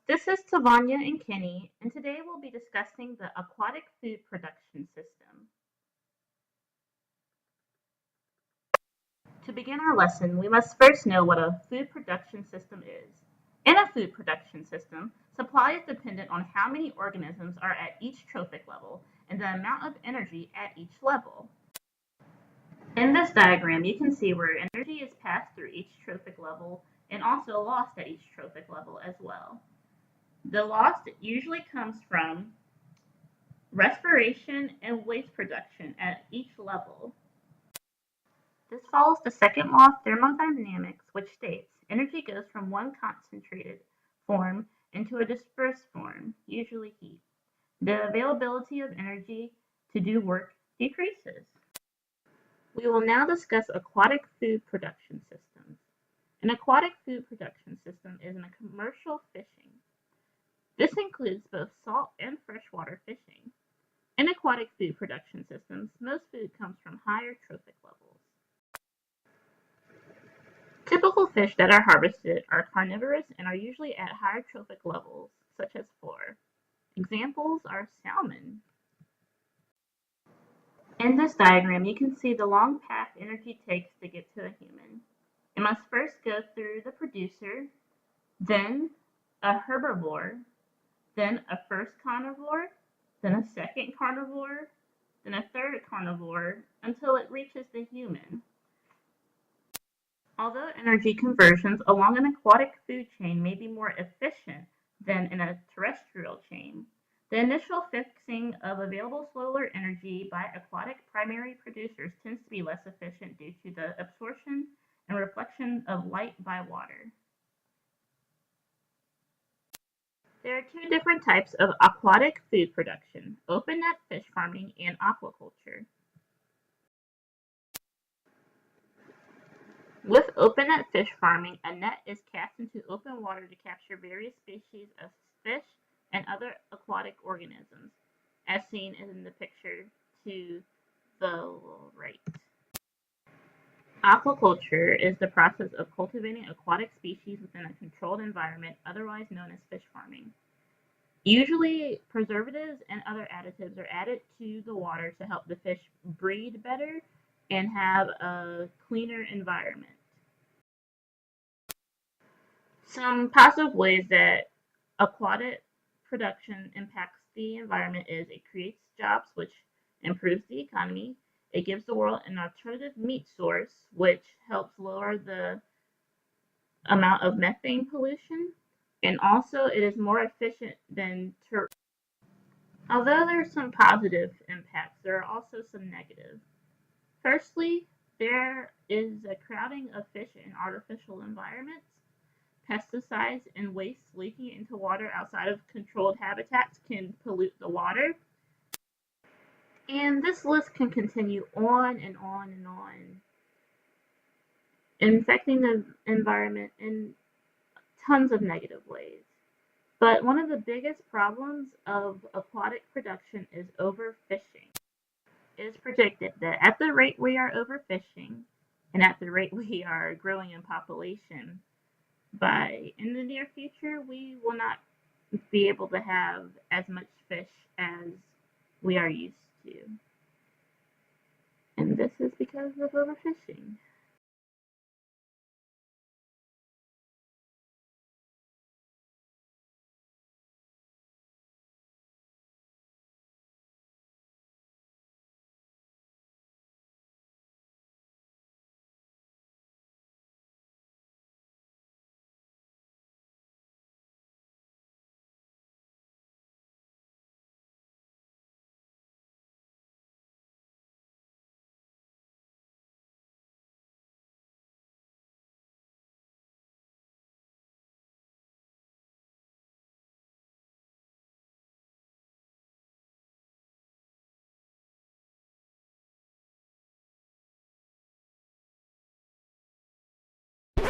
This is Tavanya and Kenny, and today we'll be discussing the aquatic food production system. To begin our lesson, we must first know what a food production system is. In a food production system, supply is dependent on how many organisms are at each trophic level and the amount of energy at each level. In this diagram, you can see where energy is passed through each trophic level and also lost at each trophic level as well. The loss usually comes from respiration and waste production at each level. This follows the second law of thermodynamics, which states energy goes from one concentrated form into a dispersed form, usually heat. The availability of energy to do work decreases. We will now discuss aquatic food production systems. An aquatic food production system is a commercial fishing. This includes both salt and freshwater fishing. In aquatic food production systems, most food comes from higher trophic levels. Typical fish that are harvested are carnivorous and are usually at higher trophic levels, such as 4. Examples are salmon. In this diagram, you can see the long path energy takes to get to a human. It must first go through the producer, then a herbivore, then a first carnivore, then a second carnivore, then a third carnivore, until it reaches the human. Although energy conversions along an aquatic food chain may be more efficient than in a terrestrial chain, the initial fixing of available solar energy by aquatic primary producers tends to be less efficient due to the absorption and reflection of light by water. There are 2 different types of aquatic food production: open net fish farming and aquaculture. With open net fish farming, a net is cast into open water to capture various species of fish and other aquatic organisms, as seen in the picture to the right. Aquaculture is the process of cultivating aquatic species within a controlled environment, otherwise known as fish farming. Usually, preservatives and other additives are added to the water to help the fish breed better and have a cleaner environment. Some positive ways that aquatic production impacts the environment is it creates jobs, which improves the economy. It gives the world an alternative meat source, which helps lower the amount of methane pollution. And also, it is more efficient than tourism. Although there are some positive impacts, there are also some negative. Firstly, there is a crowding of fish in artificial environments. Pesticides and waste leaking into water outside of controlled habitats can pollute the water. And this list can continue on and on and on, infecting the environment in tons of negative ways. But one of the biggest problems of aquatic production is overfishing. It is predicted that at the rate we are overfishing and at the rate we are growing in population, in the near future, we will not be able to have as much fish as we are used to. And this is because of overfishing.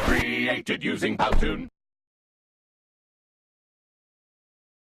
Created using Powtoon.